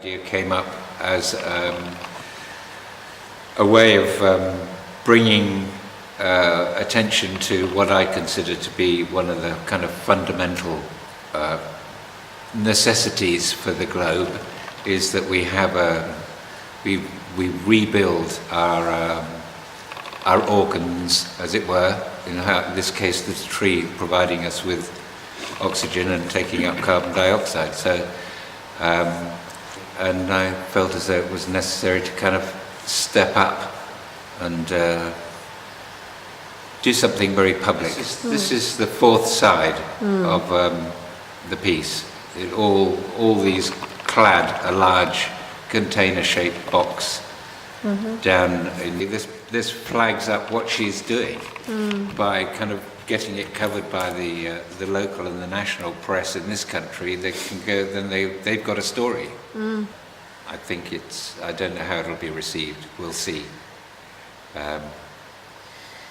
idea came up as a way of bringing attention to what I consider to be one of the kind of fundamental necessities for the globe, is that we have we rebuild our organs, as it were. In this case, the tree providing us with oxygen and taking up carbon dioxide. So, and I felt as though it was necessary to kind of step up and do something very public. This is the fourth side of the piece. All these clad a large container-shaped box down in this flags up what she's doing by kind of getting it covered by the local and the national press in this country. They can go, then they've got a story. I think I don't know how it'll be received. We'll see. And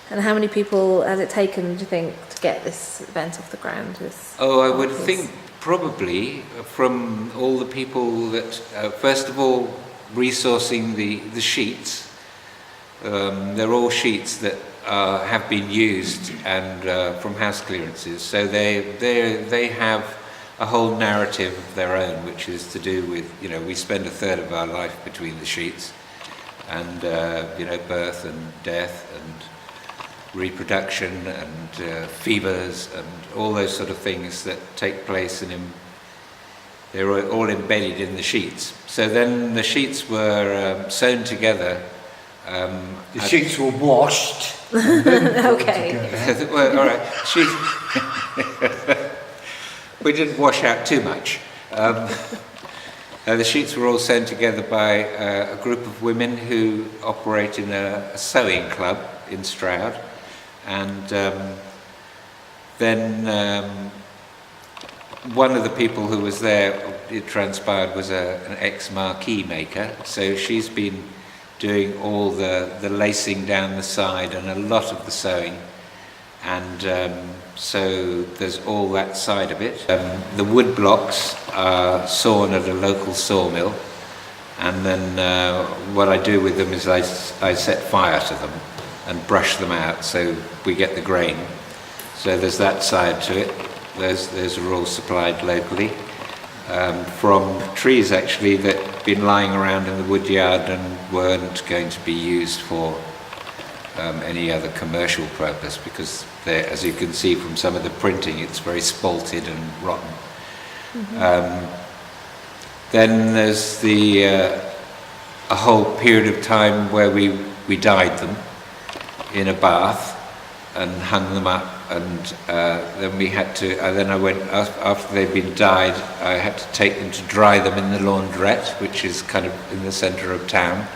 how many people has it taken, do you think, to get this event off the ground? I would think probably from all the people that, first of all, resourcing the sheets. They're all sheets that have been used and from house clearances, so they have a whole narrative of their own, which is to do with, we spend a third of our life between the sheets, and birth and death and reproduction and fevers and all those sort of things that take place, and they're all embedded in the sheets. So then the sheets were sewn together. The sheets were washed. Okay. Well, all right. We didn't wash out too much. The sheets were all sewn together by a group of women who operate in a sewing club in Stroud, and then one of the people who was there, it transpired, was an ex-marquee maker, so she's been doing all the lacing down the side and a lot of the sewing, and so there's all that side of it. The wood blocks are sawn at a local sawmill, and then what I do with them is I set fire to them and brush them out so we get the grain. So there's that side to it. Those are all supplied locally from trees actually that had been lying around in the wood yard and weren't going to be used for any other commercial purpose, because as you can see from some of the printing, it's very spalted and rotten. Then there's a whole period of time where we dyed them in a bath and hung them up, and then we had to, then I went, after they'd been dyed, I had to take them to dry them in the laundrette, which is kind of in the centre of town.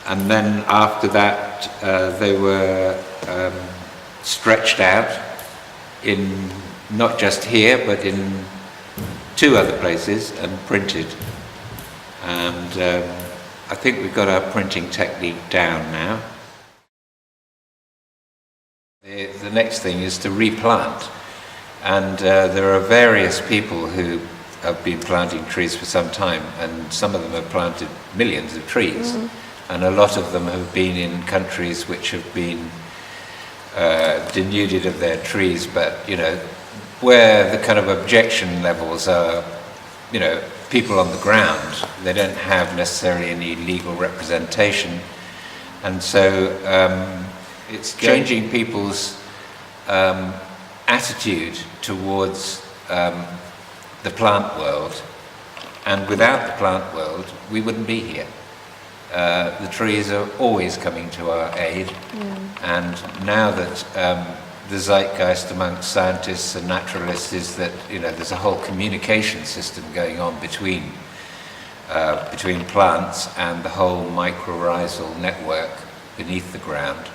And then after that, they were stretched out in, not just here, but in 2 other places, and printed. And I think we've got our printing technique down now. The next thing is to replant, and there are various people who have been planting trees for some time, and some of them have planted millions of trees, and a lot of them have been in countries which have been denuded of their trees, but where the kind of objection levels are, people on the ground, they don't have necessarily any legal representation, and so it's changing people's attitude towards the plant world, and without the plant world we wouldn't be here. The trees are always coming to our aid, and now that the zeitgeist amongst scientists and naturalists is that there's a whole communication system going on between plants and the whole mycorrhizal network beneath the ground,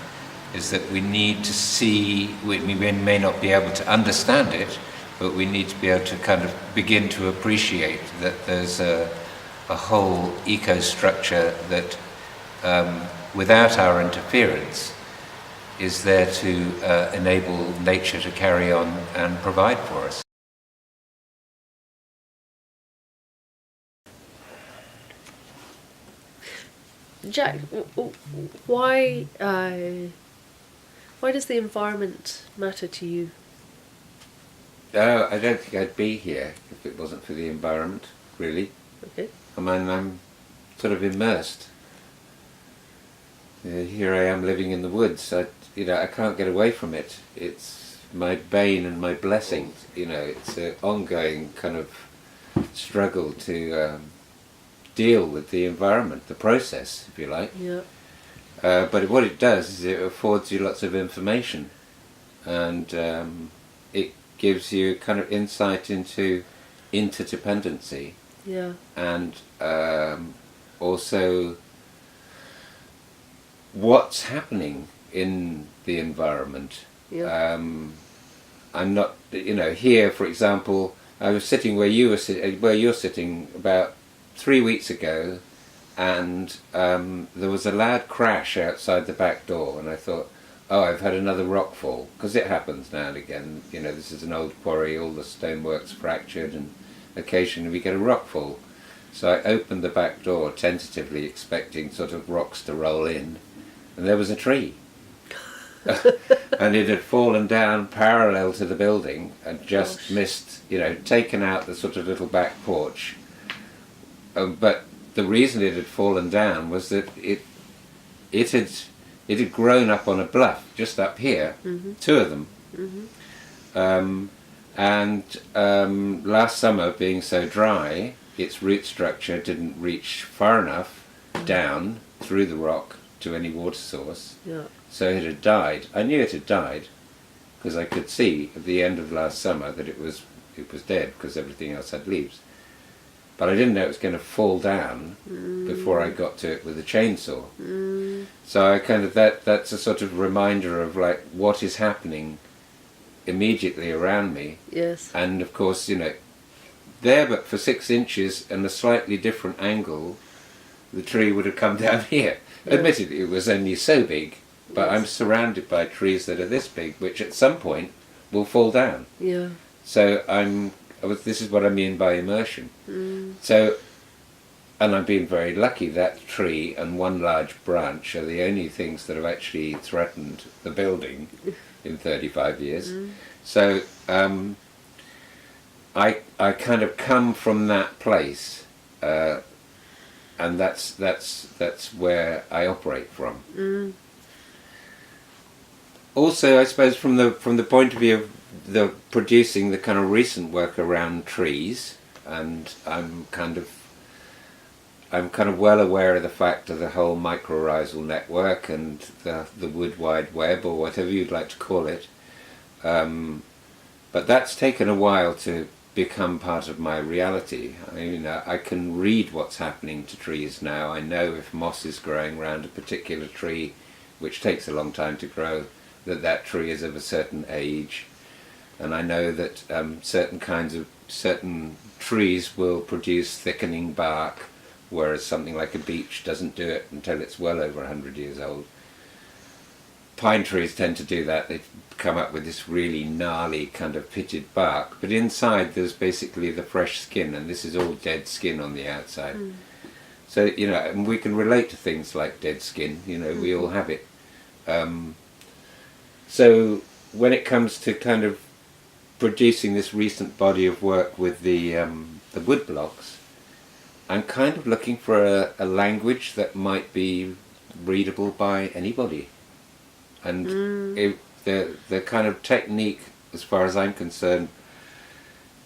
is that we need to see, we may not be able to understand it, but we need to be able to kind of begin to appreciate that there's a whole ecostructure that, without our interference, is there to enable nature to carry on and provide for us. Jack, why does the environment matter to you? I don't think I'd be here if it wasn't for the environment, really. Okay. I mean, I'm sort of immersed. Here I am living in the woods. I can't get away from it. It's my bane and my blessing. It's an ongoing kind of struggle to deal with the environment, the process, if you like. Yeah. But what it does is it affords you lots of information, and it gives you kind of insight into interdependency. Yeah. And also what's happening in the environment. Yeah. I'm not, here, for example, I was sitting where you're sitting about 3 weeks ago, and there was a loud crash outside the back door, and I thought, oh, I've had another rock fall, because it happens now and again. This is an old quarry, all the stonework's fractured, and occasionally we get a rock fall. So I opened the back door tentatively, expecting sort of rocks to roll in, and there was a tree. And it had fallen down parallel to the building and just missed, taken out the sort of little back porch. But the reason it had fallen down was that it had grown up on a bluff just up here, two of them. Last summer, being so dry, its root structure didn't reach far enough down through the rock to any water source. Yeah. So it had died. I knew it had died because I could see at the end of last summer that it was dead because everything else had leaves. But I didn't know it was going to fall down before I got to it with a chainsaw. So I kind of that's a sort of reminder of like what is happening immediately around me. Yes. And of course, there, but for 6 inches and a slightly different angle, the tree would have come down here. Yeah. Admittedly, it was only so big, but I'm surrounded by trees that are this big, which at some point will fall down. Yeah. So this is what I mean by immersion. So, and I've been very lucky, that tree and one large branch are the only things that have actually threatened the building in 35 years. So I kind of come from that place, and that's where I operate from. Also, I suppose from the point of view of the producing the kind of recent work around trees, and I'm kind of well aware of the fact of the whole mycorrhizal network and the wood wide web, or whatever you'd like to call it. But that's taken a while to become part of my reality. I mean, I can read what's happening to trees now. I know if moss is growing around a particular tree, which takes a long time to grow, that tree is of a certain age. And I know that certain trees will produce thickening bark, whereas something like a beech doesn't do it until it's well over 100 years old. Pine trees tend to do that. They come up with this really gnarly kind of pitted bark, but inside there's basically the fresh skin, and this is all dead skin on the outside. So, and we can relate to things like dead skin, we all have it. So when it comes to kind of producing this recent body of work with the wood blocks, I'm kind of looking for a language that might be readable by anybody. And the kind of technique, as far as I'm concerned,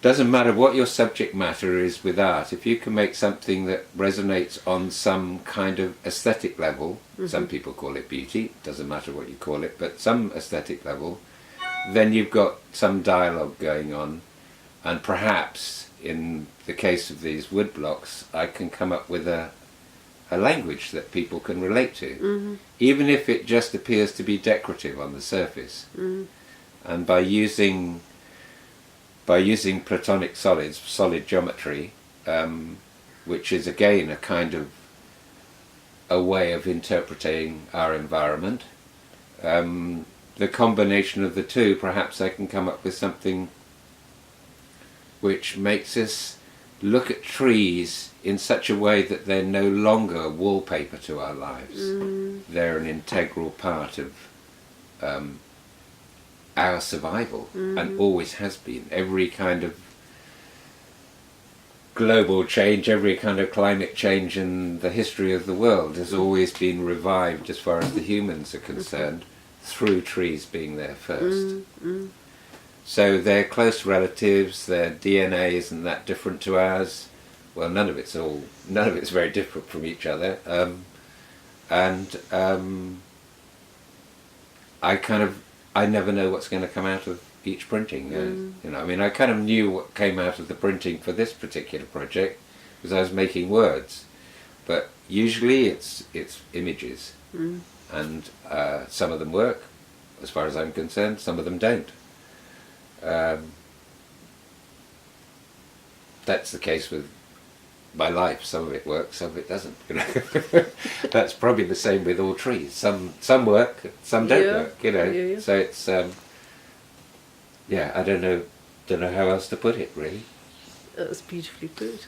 doesn't matter what your subject matter is with art. If you can make something that resonates on some kind of aesthetic level, some people call it beauty, doesn't matter what you call it, but some aesthetic level, then you've got some dialogue going on, and perhaps in the case of these wood blocks I can come up with a language that people can relate to, even if it just appears to be decorative on the surface. And by using platonic solids, solid geometry, which is again a kind of a way of interpreting our environment, the combination of the two, perhaps I can come up with something which makes us look at trees in such a way that they're no longer wallpaper to our lives. They're an integral part of our survival, and always has been. Every kind of global change, every kind of climate change in the history of the world has always been revived, as far as the humans are concerned, through trees being there first. So they're close relatives, their DNA isn't that different to ours. Well, none of it's very different from each other. I never know what's going to come out of each printing. You know, I mean, I kind of knew what came out of the printing for this particular project because I was making words, but usually it's images, and some of them work, as far as I'm concerned. Some of them don't. That's the case with my life. Some of it works, some of it doesn't. You know? That's probably the same with all trees. Some work, some don't work. You know, Yeah. so it's I don't know how else to put it really. That was beautifully put.